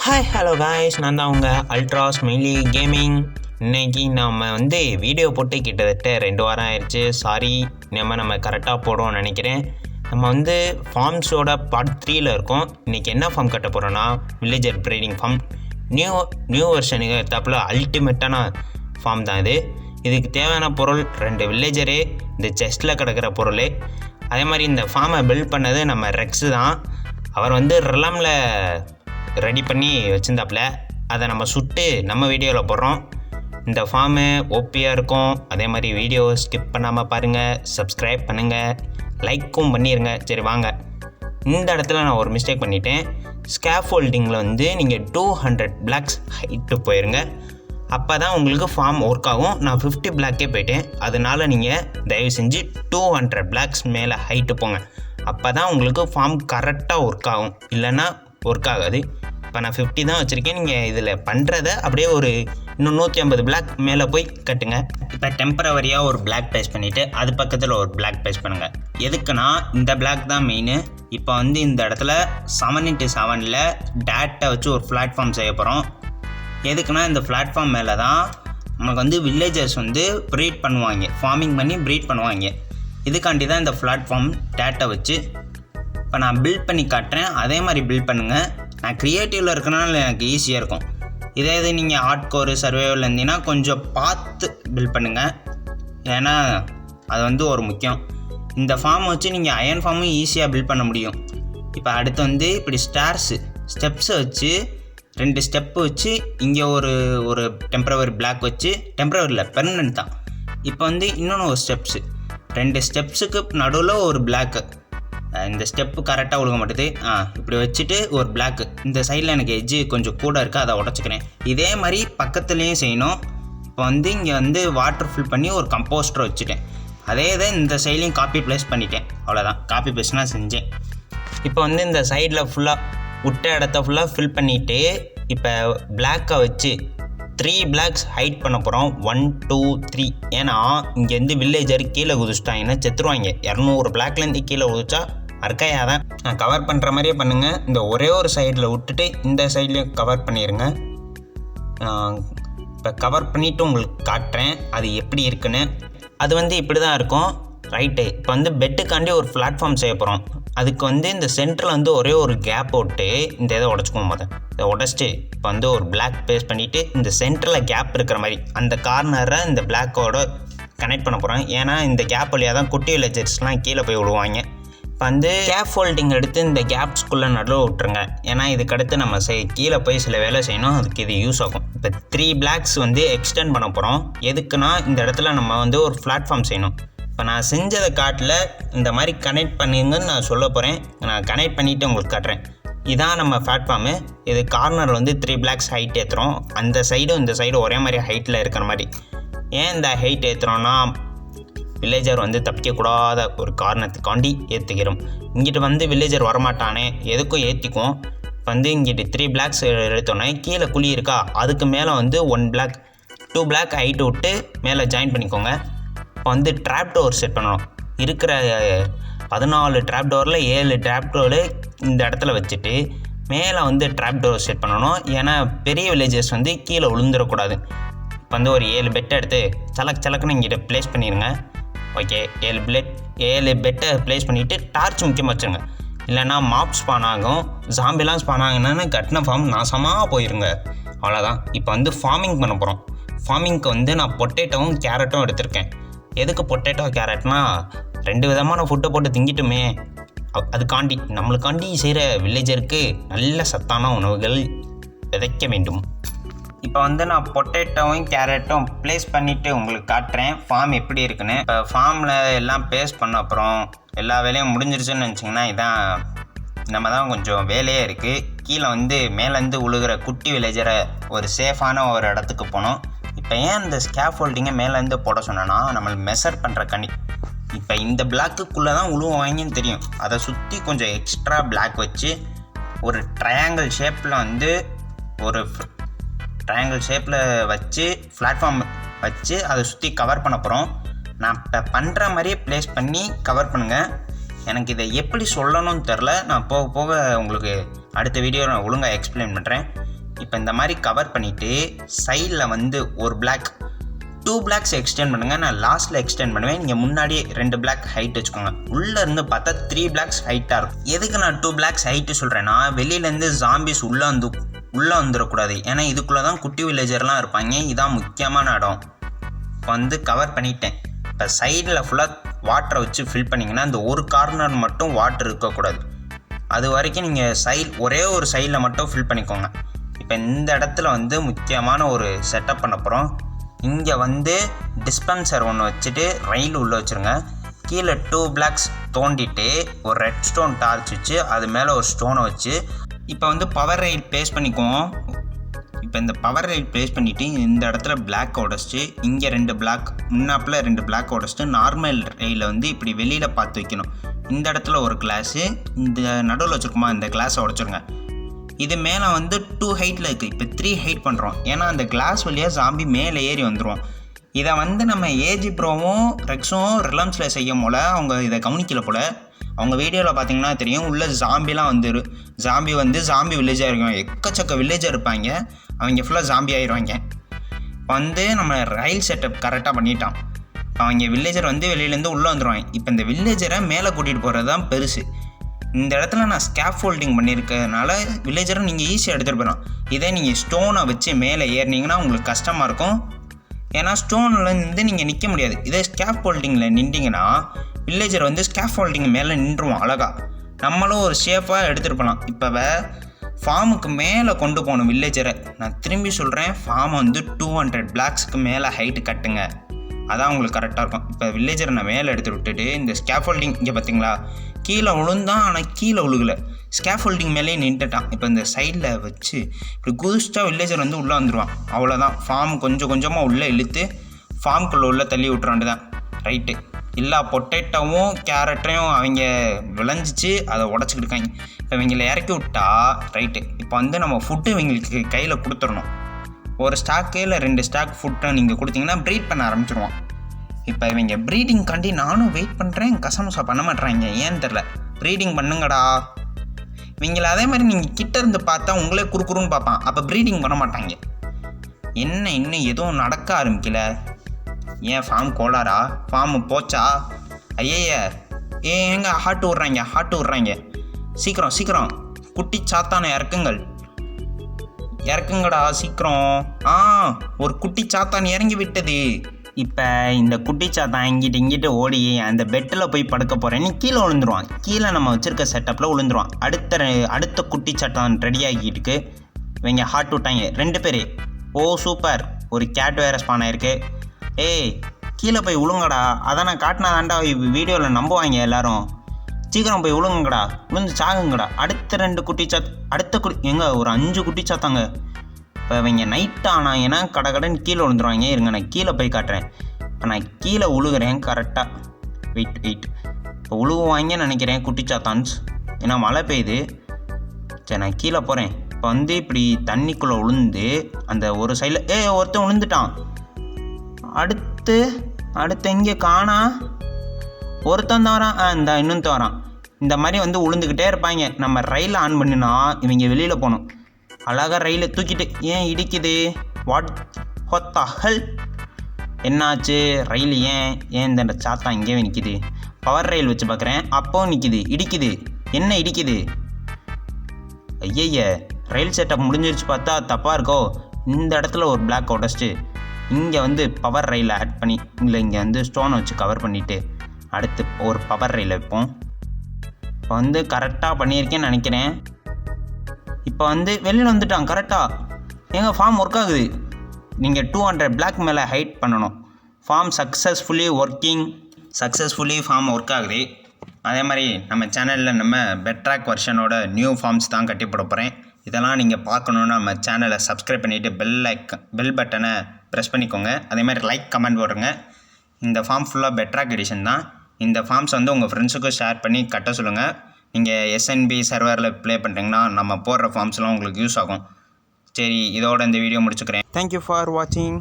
Hi hello guys, நான் தான் உங்கள் அல்ட்ராஸ் மெயின்லி கேமிங். இன்றைக்கி நம்ம வீடியோ போட்டு கிட்டத்தட்ட 2 வாரம் ஆயிடுச்சு. சாரி, நம்ம கரெக்டாக போடுவோம்னு நினைக்கிறேன். நம்ம ஃபார்ம்ஸோட பார்ட் 3ல் இருக்கோம். இன்றைக்கி என்ன ஃபார்ம் கட்ட போகிறோன்னா வில்லேஜர் ப்ரீடிங் ஃபார்ம். நியூ வெர்ஷனுக்கு ஏற்றாப்புல அல்டிமேட்டான ஃபார்ம் தான் இது. இதுக்கு தேவையான பொருள் 2 வில்லேஜரு, இந்த செஸ்ட்டில் கிடக்கிற பொருள். அதே மாதிரி இந்த ஃபார்மை பில்ட் பண்ணது நம்ம ரெக்ஸு தான். அவர் ரிலமில் ரெடி பண்ணி வச்சுருந்தாப்புல, அதை நம்ம சுட்டு நம்ம வீடியோவில் போடுறோம். இந்த ஃபார்மு ஓபியாக இருக்கும். அதே மாதிரி வீடியோ ஸ்கிப் பண்ணாமல் பாருங்கள், சப்ஸ்கிரைப் பண்ணுங்கள், லைக்கும் பண்ணிடுங்க. சரி வாங்க, இந்த இடத்துல நான் ஒரு மிஸ்டேக் பண்ணிட்டேன். ஸ்கேஃபோல்டிங்கில் நீங்கள் 200 பிளாக்ஸ் ஹைட்டு போயிருங்க. அப்போ தான் உங்களுக்கு ஃபார்ம் ஒர்க் ஆகும். நான் 50 பிளாக்கே போயிட்டேன். அதனால் நீங்கள் தயவு செஞ்சு 200 பிளாக்ஸ் மேலே ஹைட்டு போங்க. அப்போ தான் உங்களுக்கு ஃபார்ம் கரெக்டாக ஒர்க் ஆகும், இல்லைன்னா ஒர்க் ஆகாது. இப்போ நான் 50 தான் வச்சுருக்கேன். நீங்கள் இதில் பண்ணுறத அப்படியே இன்னும் 150 பிளாக் மேலே போய் கட்டுங்க. இப்போ டெம்பரவரியாக ஒரு பிளாக் பேஸ்ட் பண்ணிவிட்டு அது பக்கத்தில் ஒரு பிளாக் பேஸ்ட் பண்ணுங்கள். எதுக்குன்னா இந்த பிளாக் தான் மெயின். இப்போ இந்த இடத்துல 7x7 டேட்டை வச்சு ஒரு பிளாட்ஃபார்ம் செய்ய போகிறோம். எதுக்குன்னா இந்த பிளாட்ஃபார்ம் மேலே தான் நமக்கு வில்லேஜர்ஸ் ப்ரீட் பண்ணுவாங்க, ஃபார்மிங் பண்ணி ப்ரீட் பண்ணுவாங்க. இதுக்காண்டி தான் இந்த பிளாட்ஃபார்ம் டேட்டை வச்சு இப்போ நான் பில்ட் பண்ணி காட்டுறேன். அதே மாதிரி பில்ட் பண்ணுங்கள். நான் க்ரியேட்டிவில் இருக்கனால எனக்கு ஈஸியாக இருக்கும். இதே இது நீங்கள் ஹார்ட் கோர் சர்வைவல் இருந்தீங்கன்னா கொஞ்சம் பார்த்து பில்ட் பண்ணுங்கள். ஏன்னா அது ஒரு முக்கியம். இந்த ஃபார்ம் வச்சு நீங்கள் அயன் ஃபார்மும் ஈஸியாக பில்ட் பண்ண முடியும். இப்போ அடுத்து இப்படி ஸ்டெப்ஸை வச்சு 2 ஸ்டெப்பு வச்சு இங்கே ஒரு டெம்பரவரி பிளாக் வச்சு, டெம்பரவரியில் பெர்மனெண்ட் தான். இப்போ இன்னொன்று ஒரு 2 ஸ்டெப்ஸுக்கு நடுவில் ஒரு பிளாக்கு. இந்த ஸ்டெப்பு கரெக்டாக ஒழுங்க மாட்டுது. இப்படி வச்சுட்டு ஒரு பிளாக்கு இந்த சைடில் எனக்கு எட்ஜு கொஞ்சம் கூட இருக்குது, அதை உடச்சிக்கிறேன். இதே மாதிரி பக்கத்துலேயும் செய்யணும். இப்போ இங்கே வாட்டர் ஃபில் பண்ணி ஒரு கம்போஸ்டர் வச்சுட்டேன். அதே இதை இந்த சைட்லேயும் காப்பி பேஸ்ட் பண்ணிட்டேன். அவ்வளோதான், காப்பி பேஸ்ட்னா செஞ்சேன். இப்போ இந்த சைடில் ஃபுல்லாக விட்ட இடத்த ஃபுல்லாக ஃபில் பண்ணிவிட்டு இப்போ பிளாக்கை வச்சு 3 பிளாக்ஸ் ஹைட் பண்ண போகிறோம். 1 2 3. ஏன்னா இங்கேருந்து வில்லேஜர் கீழே குதிச்சிட்டாங்கன்னா செத்துருவாங்க. 200 பிளாக்லேருந்து கீழே குதிச்சா அர்க்கையாக தான். நான் கவர் பண்ணுற மாதிரியே பண்ணுங்கள். இந்த ஒரே ஒரு சைடில் விட்டுட்டு இந்த சைட்லேயும் கவர் பண்ணிடுங்க. இப்போ கவர் பண்ணிவிட்டு உங்களுக்கு காட்டுறேன் அது எப்படி இருக்குன்னு. அது இப்படி தான் இருக்கும். ரைட்டு, இப்போ பெட்டுக்காண்டி ஒரு பிளாட்ஃபார்ம் செய்ய போகிறோம். அதுக்கு இந்த சென்டரில் ஒரே ஒரு கேப் விட்டு இந்த இதை உடச்சிக்குவோம். இதை உடச்சிட்டு இப்போ ஒரு பிளாக் பேஸ்ட் பண்ணிவிட்டு இந்த சென்டரில் கேப் இருக்கிற மாதிரி அந்த கார்னரை இந்த பிளாக்கோட கனெக்ட் பண்ண போகிறோம். ஏன்னா இந்த கேப் வழியாக தான் குட்டி வில்லேஜர்ஸ்லாம் கீழே போய் விடுவாங்க. இப்போ கேப் ஃபோல்டிங் எடுத்து இந்த கேப்ஸ்குள்ளே நடுவில் விட்டுருங்க. ஏன்னா இதுக்கடுத்து நம்ம கீழே போய் சில வேலை செய்யணும், அதுக்கு இது யூஸ் ஆகும். இப்போ 3 பிளாக்ஸ் எக்ஸ்டெண்ட் பண்ண போகிறோம். எதுக்குன்னா இந்த இடத்துல நம்ம ஒரு பிளாட்ஃபார்ம் செய்யணும். இப்போ நான் செஞ்சதை காட்டில் இந்த மாதிரி கனெக்ட் பண்ணுங்கன்னு நான் சொல்ல போகிறேன். நான் கனெக்ட் பண்ணிவிட்டு உங்களுக்கு காட்டுறேன். இதான் நம்ம பிளாட்ஃபார்மு. இது கார்னர் 3 பிளாக்ஸ் ஹைட் ஏற்றுறோம். அந்த சைடும் இந்த சைடும் ஒரே மாதிரி ஹைட்டில் இருக்கிற மாதிரி. ஏன் இந்த ஹைட் ஏற்றுறோன்னா வில்லேஜர் தப்பிக்கக்கூடாத ஒரு காரணத்துக்காண்டி ஏற்றுக்கிறோம். இங்கிட்டு வில்லேஜர் வரமாட்டானே, எதுக்கும் ஏற்றிக்குவோம். இப்போ இங்கிட்டு 3 பிளாக்ஸ் எடுத்தோன்னே கீழே குழி இருக்கா, அதுக்கு மேலே 1 பிளாக் 2 பிளாக் ஹைட்டு விட்டு மேலே ஜாயின் பண்ணிக்கோங்க. இப்போ ட்ராப் டோர் செட் பண்ணணும். இருக்கிற 14 ட்ராப் டோரில் 7 ட்ராப் டோரு இந்த இடத்துல வச்சுட்டு மேலே ட்ராப் டோர் செட் பண்ணணும். ஏன்னா பெரிய வில்லேஜர்ஸ் கீழே விழுந்துடக்கூடாது. இப்போ ஒரு 7 பெட்டை எடுத்து சலக்குன்னு இங்கிட்ட ப்ளேஸ் பண்ணிடுங்க. ஓகே, 7 பெட்டை ப்ளேஸ் பண்ணிவிட்டு டார்ச் முக்கியமாக வச்சுருங்க. இல்லைன்னா மாப் ஸ்பான் ஆகும், ஜாம்பிலாம் ஸ்பான் ஆகுன்னு கட்டின ஃபார்ம் நாசமாக போயிருங்க. அவ்வளோதான். இப்போ ஃபார்மிங் பண்ண போகிறோம். ஃபார்மிங்க்கு நான் பொட்டேட்டோவும் கேரட்டும் எடுத்திருக்கேன். எதுக்கு பொட்டேட்டோ கேரட்னா 2 விதமான ஃபுட்டை போட்டு திங்கிட்டுமே, அதுக்காண்டி நம்மளுக்காண்டி செய்கிற வில்லேஜருக்கு நல்ல சத்தான உணவுகள் விதைக்க வேண்டும். இப்போ நான் பொட்டேட்டோவும் கேரட்டும் ப்ளேஸ் பண்ணிவிட்டு உங்களுக்கு காட்டுறேன் ஃபார்ம் எப்படி இருக்குன்னு. இப்போ ஃபார்மில் எல்லாம் பேஸ்ட் பண்ண அப்புறம் எல்லா வேலையும் முடிஞ்சிருச்சுன்னு நினச்சிங்கன்னா இதான் நம்ம தான் கொஞ்சம் வேலையே இருக்குது. கீழே மேலேருந்து உழுகிற குட்டி வில்லேஜரை ஒரு சேஃபான ஒரு இடத்துக்கு போகணும். இப்போ ஏன் இந்த ஸ்கேஃபோல்டிங்கை மேலேருந்து போட சொன்னேன்னா நம்மளுக்கு மெஷர் பண்ணுற கணி. இப்போ இந்த பிளாக்குக்குள்ளே தான் உழுவாங்கன்னு தெரியும். அதை சுற்றி கொஞ்சம் எக்ஸ்ட்ரா பிளாக் வச்சு ஒரு ட்ரையாங்கிள் ஷேப்பில் வச்சு பிளாட்ஃபார்ம் வச்சு அதை சுற்றி கவர் பண்ண போகிறோம். நான் இப்போ பண்ணுற மாதிரியே ப்ளேஸ் பண்ணி கவர் பண்ணுங்கள். எனக்கு இதை எப்படி சொல்லணும்னு தெரில. நான் போக போக உங்களுக்கு அடுத்த வீடியோ நான் ஒழுங்காக எக்ஸ்பிளைன் பண்ணுறேன். இப்போ இந்த மாதிரி கவர் பண்ணிவிட்டு சைடில் வந்து ஒரு பிளாக் 2 பிளாக்ஸ் எக்ஸ்டெண்ட் பண்ணுங்கள். நான் லாஸ்ட்டில் எக்ஸ்டெண்ட் பண்ணுவேன். நீங்கள் முன்னாடியே 2 பிளாக் ஹைட் வச்சுக்கோங்க. உள்ளேருந்து பார்த்தா 3 பிளாக்ஸ் ஹைட்டாக இருக்கும். எதுக்கு நான் 2 பிளாக்ஸ் ஹைட்டு சொல்கிறேன்னா, வெளியிலேருந்து ஜாம்பிஸ் உள்ளே வந்துடக்கூடாது. ஏன்னா இதுக்குள்ளே தான் குட்டி வில்லேஜர்லாம் இருப்பாங்க. இதான் முக்கியமான இடம். இப்போ வந்து கவர் பண்ணிட்டேன். இப்போ சைடில் ஃபுல்லாக வாட்டரை வச்சு ஃபில் பண்ணிங்கன்னா இந்த ஒரு கார்னர் மட்டும் வாட்டர் இருக்கக்கூடாது. அது வரைக்கும் நீங்கள் ஒரே ஒரு சைடில் மட்டும் ஃபில் பண்ணிக்கோங்க. இப்போ இந்த இடத்துல வந்து முக்கியமான ஒரு செட்டப் பண்ண போகிறோம். இங்கே வந்து டிஸ்பென்சர் ஒன்று வச்சுட்டு ரயில் உள்ளே வச்சுருங்க. கீழே 2 பிளாக்ஸ் தோண்டிட்டு ஒரு ரெட் ஸ்டோன் டார்ச் வச்சு அது மேலே ஒரு ஸ்டோனை வச்சு இப்போ வந்து பவர் ரயில் ப்ளேஸ் பண்ணிக்குவோம். இப்போ இந்த பவர் ரயில் ப்ளேஸ் பண்ணிவிட்டு இந்த இடத்துல பிளாக் உடச்சிட்டு இங்கே 2 பிளாக் முன்னாப்பில் 2 பிளாக் உடச்சிட்டு நார்மல் ரயிலை வந்து இப்படி வெளியில் பார்த்து வைக்கணும். இந்த இடத்துல ஒரு கிளாஸு இந்த நடுவில் வச்சுருக்குமா இந்த கிளாஸை உடச்சிருங்க. இது மேலே வந்து 2 ஹைட்டில் இருக்குது. இப்போ 3 ஹைட் பண்ணுறோம். ஏன்னா அந்த கிளாஸ் வழியாக ஜாம்பி மேலே ஏறி வந்துடும். இதை வந்து நம்ம ஏஜி ப்ரோவும் ரெக்ஸும் ரிலம்ஸில் செய்யும் போல் அவங்க இதை கவனிக்கல போல். அவங்க வீடியோவில் பார்த்தீங்கன்னா தெரியும், உள்ள ஜாம்பிலாம் ஜாம்பி வில்லேஜாக இருக்கும். எக்கச்சக்க வில்லேஜாக இருப்பாங்க. அவங்க ஃபுல்லாக ஜாம்பி ஆகிடுவாங்க. இப்போ வந்து நம்ம ரயில் செட்டப் கரெக்டாக பண்ணிட்டான். அவங்க வில்லேஜர் வந்து வெளியிலேருந்து உள்ளே வந்துடுவாங்க. இப்போ இந்த வில்லேஜரை மேலே கூட்டிகிட்டு போகிறது தான் பெருசு. இந்த இடத்துல நான் ஸ்கேப் ஃபோல்டிங் பண்ணியிருக்கிறதுனால வில்லேஜரை நீங்கள் ஈஸியாக எடுத்துகிட்டு போயிடலாம். இதே நீங்கள் ஸ்டோனை வச்சு மேலே ஏறினீங்கன்னா உங்களுக்கு கஷ்டமாக இருக்கும். ஏன்னா ஸ்டோனில் இருந்து நீங்கள் நிற்க முடியாது. இதே ஸ்கேப் ஃபோல்டிங்கில் நின்றீங்கன்னா வில்லேஜர் வந்து ஸ்கேப் ஃபோல்டிங் மேலே நின்றுவோம் அழகாக. நம்மளும் ஒரு சேஃபாக எடுத்துகிட்டு போகலாம். இப்போ ஃபார்முக்கு மேலே கொண்டு போகணும் வில்லேஜரை. நான் திரும்பி சொல்கிறேன், ஃபார்ம் வந்து 200 பிளாக்ஸுக்கு மேலே ஹைட்டு கட்டுங்க. அதான் உங்களுக்கு கரெக்டாக இருக்கும். இப்போ வில்லேஜரை நான் மேலே எடுத்து விட்டுட்டு இந்த ஸ்கேஃபோல்டிங் இங்கே பார்த்தீங்களா கீழே விழுந்தான். ஆனால் கீழே விழுகலை, ஸ்கேஃபோல்டிங் மேலேயே நின்றுட்டான். இப்போ இந்த சைடில் வச்சு இப்படி குதிச்சிட்டா வில்லேஜர் வந்து உள்ளே வந்துடுவான். அவ்வளோதான். ஃபார்ம் கொஞ்சம் கொஞ்சமாக உள்ளே இழுத்து ஃபார்முக்குள்ளே உள்ளே தள்ளி விட்டுறாண்டு தான். ரைட்டு. எல்லா பொட்டேட்டோவும் கேரட்டையும் அவங்க விளைஞ்சிச்சு அதை உடச்சிக்கிட்டு இருக்காங்க. இப்போ இவங்களை இறக்கி விட்டா ரைட்டு. இப்போ வந்து நம்ம ஃபுட்டு இவங்களுக்கு கையில் கொடுத்துடணும். ஒரு ஸ்டாக்கு இல்லை 2 ஸ்டாக் ஃபுட்டை நீங்கள் கொடுத்தீங்கன்னா ப்ரீட் பண்ண ஆரம்பிச்சிடுவோம். இப்போ இவங்க ப்ரீடிங்காண்டி நானும் வெயிட் பண்ணுறேன். கசமுசா பண்ண மாட்டேறாங்க, ஏன்னு தெரில. ப்ரீடிங் பண்ணுங்கடா. இவங்கள அதே மாதிரி நீங்கள் கிட்ட இருந்து பார்த்தா உங்களே குறுக்குறுன்னு பார்ப்பான். அப்போ ப்ரீடிங் பண்ண மாட்டாங்க. என்ன இன்னும் எதுவும் நடக்க ஆரம்பிக்கல? ஏன் ஃபார்ம் கோளாரா? ஃபார்மு போச்சா? ஐயய்ய எங்க ஹாட்டு விட்றாங்க. சீக்கிரம் குட்டி சாத்தானை இறக்குங்கடா சீக்கிரம். ஒரு குட்டி சாத்தான் இறங்கி விட்டது. இப்போ இந்த குட்டி சாத்தான் இங்கிட்டு ஓடி அந்த பெட்டில் போய் படுக்க போகிறேன்னு கீழே விழுந்துருவான். கீழே நம்ம வச்சுருக்க செட்டப்பில் விழுந்துருவான். அடுத்த குட்டி சாத்தான் ரெடி ஆகிட்டுக்கு இவங்க ஹார்ட் விட்டாங்க 2 பேர். ஓ சூப்பர். ஒரு கேட் வேறு ஸ்பான் ஆயிருக்கு. கீழே போய் விழுங்கடா. அதை நான் காட்டினாதாண்டா வீடியோவில் நம்புவாங்க எல்லாரும். சீக்கிரம் போய் விழுந்து சாகுங்கடா. அடுத்த 2 குட்டி எங்க ஒரு 5 குட்டி சாத்தாங்க. இப்போ இவங்க நைட் ஆனாங்கன்னா கடைன்னு கீழே விழுந்துருவாங்க. இருங்க நான் கீழே போய் காட்டுறேன். இப்போ நான் கீழே விழுகிறேன் கரெக்டாக. வெயிட் இப்போ விழுவாங்கன்னு நினைக்கிறேன் குட்டி சாத்தான்ஸ். ஏன்னா மழை பெய்யுது. சரி நான் கீழே போகிறேன். இப்போ வந்து இப்படி தண்ணிக்குள்ளே விழுந்து அந்த ஒரு சைடில் ஒருத்தன் விழுந்துட்டான். அடுத்து இங்கே காணா ஒருத்தன் தான் வரான். இந்த இன்னொருத்த வரான். இந்த மாதிரி வந்து உளுந்துக்கிட்டே இருப்பாங்க. நம்ம ரயில் ஆன் பண்ணினா இவங்க வெளியில் போகணும். அழகாக ரயிலை தூக்கிட்டு ஏன் இடிக்குது? What hell? என்னாச்சு? ரயில் ஏன் இந்த சாத்தா இங்கே நிற்கிது? பவர் ரயில் வச்சு பார்க்குறேன், அப்போ இடிக்குது. என்ன இடிக்குது? ஐயய்ய ரயில் செட்டப் முடிஞ்சிருச்சு பார்த்தா தப்பாக இருக்கோ. இந்த இடத்துல ஒரு பிளாக் உடச்சிட்டு இங்கே வந்து பவர் ரயிலை ஆட் பண்ணி இங்கே வந்து ஸ்டோனை வச்சு கவர் பண்ணிவிட்டு அடுத்து ஒரு பவர் ரயில் வைப்போம். இப்போ வந்து கரெக்டாக பண்ணியிருக்கேன்னு நினைக்கிறேன். இப்போ வந்து வெளியில் வந்துட்டான் கரெக்டாக. எங்கள் ஃபார்ம் ஒர்க் ஆகுது. நீங்கள் 200 பிளாக் மேலே ஹைட் பண்ணணும். ஃபார்ம் சக்ஸஸ்ஃபுல்லி ஃபார்ம் ஒர்க் ஆகுது. அதே மாதிரி நம்ம சேனலில் நம்ம பெட்ராக் வெர்ஷனோட நியூ ஃபார்ம்ஸ் தான் கட்டி போட போகிறேன். இதெல்லாம் நீங்கள் பார்க்கணுன்னா நம்ம சேனலை சப்ஸ்கிரைப் பண்ணிவிட்டு பெல் பட்டனை ப்ரெஸ் பண்ணிக்கோங்க. அதே மாதிரி லைக் கமெண்ட் போடுங்க. இந்த ஃபார்ம் ஃபுல்லாக பெட்ராக் எடிஷன் தான். இந்த ஃபார்ம்ஸ் வந்து உங்கள் ஃப்ரெண்ட்ஸுக்கும் ஷேர் பண்ணி கட்ட சொல்லுங்கள். நீங்கள் SNB சர்வரில் ப்ளே பண்ணுறீங்கன்னா நம்ம போடுற ஃபார்ம்ஸ்லாம் உங்களுக்கு யூஸ் ஆகும். சரி, இதோட இந்த வீடியோ முடிச்சுக்கிறேன். தேங்க்யூ ஃபார் வாட்சிங்.